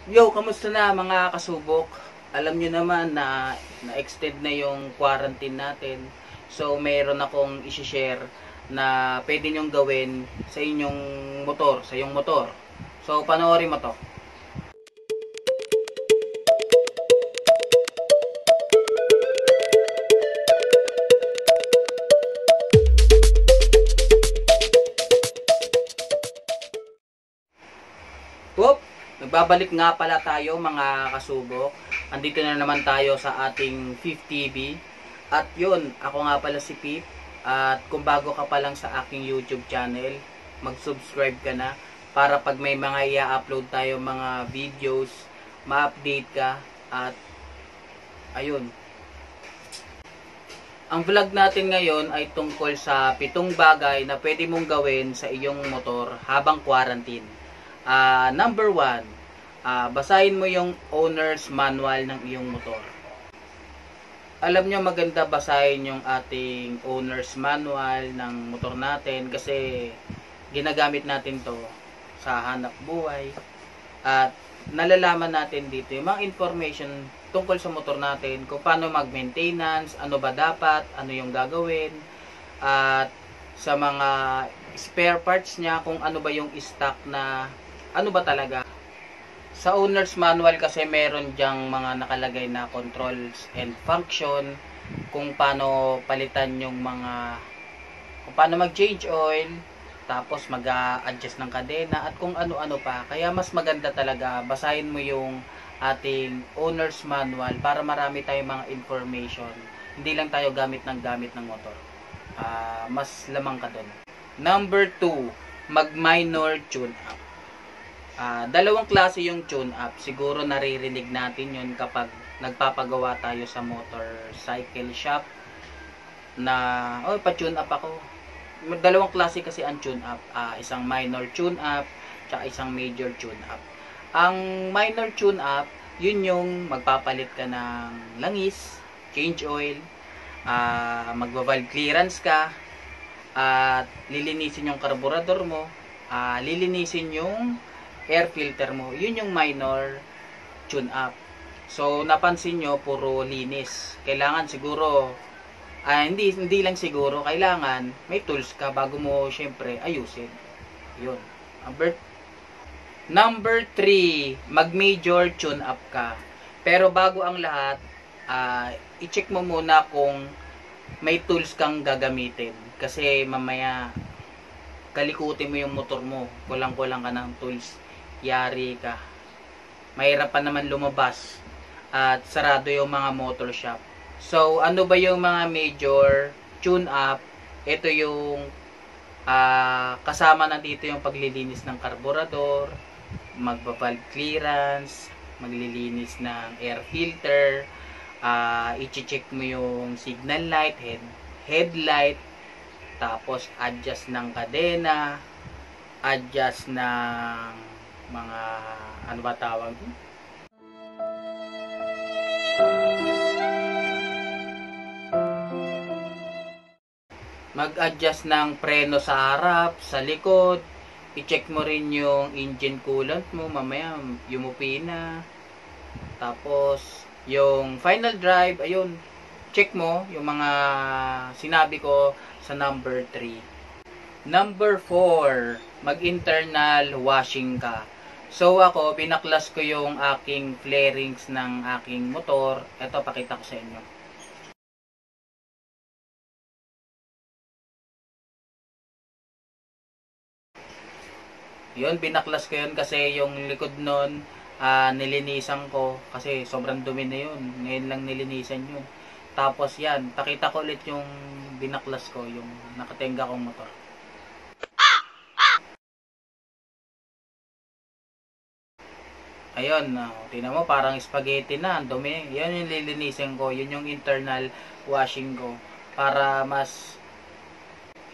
Yo, kamusta na mga kasubok? Alam nyo naman na na-extend na yung quarantine natin. So, mayroon akong isi-share na pwede nyong gawin sa inyong motor, sa iyong motor. So, panoorin mo to. Whoop! Nagbabalik nga pala tayo mga kasubok. Andito na naman tayo sa ating 5TV. At yun, ako nga pala si Pip. At kung bago ka pa lang sa aking YouTube channel, mag-subscribe ka na para pag may mga i-upload tayo mga videos, ma-update ka. At ayun. Ang vlog natin ngayon ay tungkol sa 7 bagay na pwede mong gawin sa iyong motor habang quarantine. Number 1, basahin mo yung owner's manual ng iyong motor. Alam nyo, maganda basahin yung ating owner's manual ng motor natin kasi ginagamit natin to sa hanap buhay at nalalaman natin dito yung mga information tungkol sa motor natin, kung paano mag-maintenance, ano ba dapat, ano yung gagawin, at sa mga spare parts niya, kung ano ba yung stock na ano ba talaga. Sa owner's manual kasi meron diyang mga nakalagay na controls and function, kung paano palitan yung mga, kung paano mag-change oil, tapos mag-adjust ng kadena, at kung ano-ano pa. Kaya mas maganda talaga, basahin mo yung ating owner's manual para marami tayong mga information. Hindi lang tayo gamit ng motor. Mas lamang ka dun. Number 2, mag-minor tune-up. Dalawang klase yung tune-up. Siguro naririnig natin yun kapag nagpapagawa tayo sa motorcycle shop na, pa-tune up ako. Dalawang klase kasi ang tune-up. Isang minor tune-up, tsaka isang major tune-up. Ang minor tune-up, yun yung magpapalit ka ng langis, change oil, magva-valve clearance ka, at lilinisin yung karburador mo, lilinisin yung air filter mo. Yun yung minor tune-up. So, napansin nyo, puro linis. Kailangan siguro, hindi lang siguro, kailangan may tools ka bago mo, syempre, ayusin. Yun. Number 3, mag-major tune-up ka. Pero bago ang lahat, i-check mo muna kung may tools kang gagamitin. Kasi mamaya, kalikutin mo yung motor mo. Kulang-kulang ka ng tools. Yari ka. Mahirap pa naman lumabas. At sarado yung mga motor shop. So, ano ba yung mga major tune-up? Ito yung kasama na dito yung paglilinis ng karburador, magpa-valve clearance, maglilinis ng air filter, i-check mo yung signal light, headlight, tapos adjust ng kadena, adjust ng mga, ano ba tawag? Mag-adjust ng preno sa harap, sa likod, i-check mo rin yung engine coolant mo, mamaya yumupi na. Tapos, yung final drive, ayun, check mo yung mga sinabi ko sa number 3. Number 4, mag-internal washing ka. So ako, pinaklas ko yung aking flarings ng aking motor. Ito, pakita ko sa inyo. Yun, binaklas ko yun kasi yung likod nun, nilinisan ko. Kasi sobrang dumi na yun. Ngayon lang nilinisan yun. Tapos yan, pakita ko ulit yung binaklas ko, yung nakatenga kong motor. Ayun, tingnan mo, parang spaghetti na, ang dumi. Yan yung lilinisin ko, yun yung internal washing ko. Para mas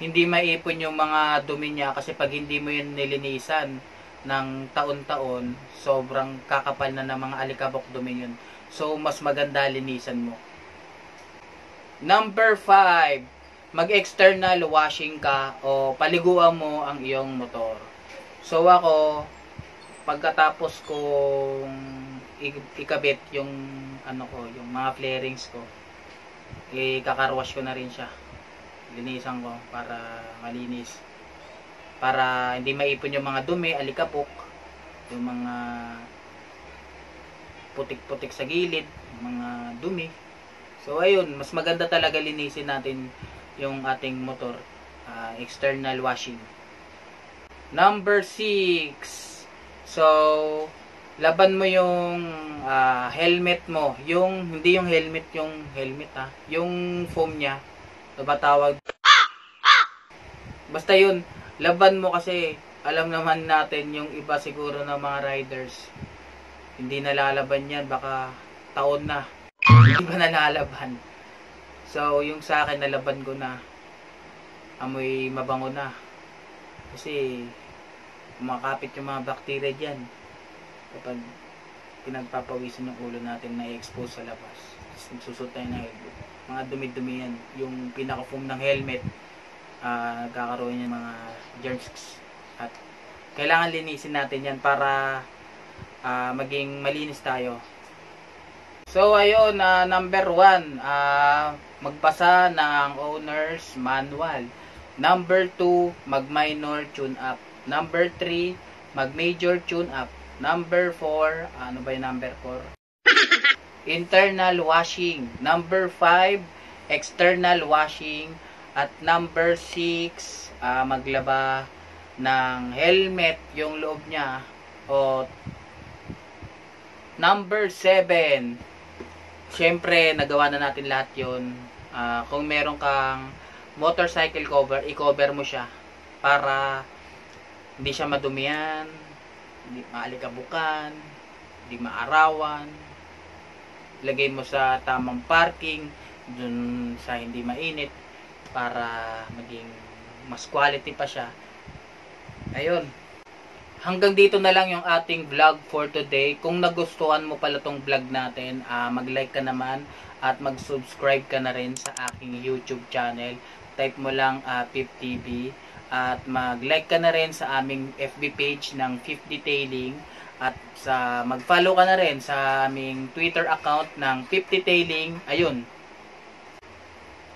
hindi maipon yung mga dumi niya, kasi pag hindi mo yun nilinisan ng taon-taon, sobrang kakapal na ng mga alikabok dumi yun. So, mas maganda linisan mo. Number 5, mag-external washing ka o paliguan mo ang iyong motor. So, ako, pagkatapos kong ikabit yung yung mga flarings ko, kakarwash ko na rin siya. Linisan ko para malinis. Para hindi maipon yung mga dumi, alikabok, yung mga putik-putik sa gilid, mga dumi. So ayun, mas maganda talaga linisin natin yung ating motor, external washing. Number 6. So, laban mo yung helmet mo. Hindi yung helmet, yung helmet yung foam niya. Diba tawag? Basta yun, laban mo kasi alam naman natin yung iba siguro ng mga riders. Hindi nalalaban yan, baka taon na. Hindi ba nalalaban? So, yung sa akin, nalaban ko na. Amoy mabango na. Kasi, kumakapit yung mga bakterya dyan. Kapag pinagpapawisan yung ulo natin na i-expose sa labas. Susot tayo na mga dumi-dumi yan. Yung pinaka-foam ng helmet, nagkakaroon yung mga germs. At kailangan linisin natin yan para maging malinis tayo. So ayun, number 1, magbasa ng owner's manual. Number 2, mag-minor tune-up. Number 3, mag-major tune-up. Number 4, ano ba yung number 4? Internal washing. Number 5, external washing. At number 6, maglaba ng helmet, yung loob niya. O number 7, syempre, nagawa na natin lahat yun. Kung meron kang motorcycle cover, i-cover mo siya para hindi siya madumihan, hindi maalikabukan, hindi maarawan. Lagay mo sa tamang parking, dun sa hindi mainit, para maging mas quality pa siya. Ayun. Hanggang dito na lang yung ating vlog for today. Kung nagustuhan mo pala tong vlog natin, mag-like ka naman at mag-subscribe ka na rin sa aking YouTube channel. Type mo lang PIPTV at mag-like ka na rin sa aming FB page ng Pip Detailing at mag-follow ka na rin sa aming Twitter account ng Pip Detailing. Ayun.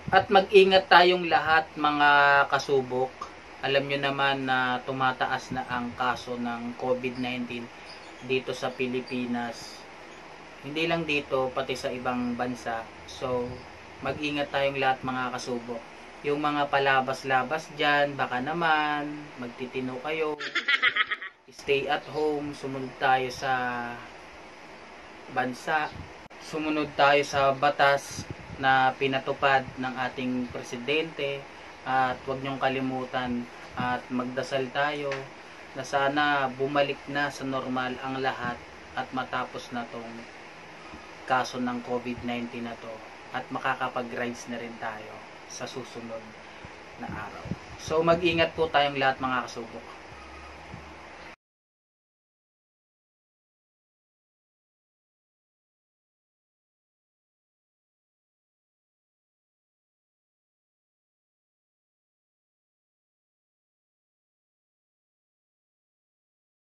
At mag-ingat tayong lahat mga kasubok. Alam nyo naman na tumataas na ang kaso ng COVID-19 dito sa Pilipinas. Hindi lang dito, pati sa ibang bansa. So, mag-ingat tayong lahat mga kasubok. Yung mga palabas-labas dyan, baka naman, magtitino kayo. Stay at home, sumunod tayo sa bansa. Sumunod tayo sa batas na pinatupad ng ating presidente. At huwag niyong kalimutan at magdasal tayo na sana bumalik na sa normal ang lahat at matapos na tong kaso ng COVID-19 na to at makakapag-rides na rin tayo sa susunod na araw. So mag-ingat po tayong lahat mga kasubok.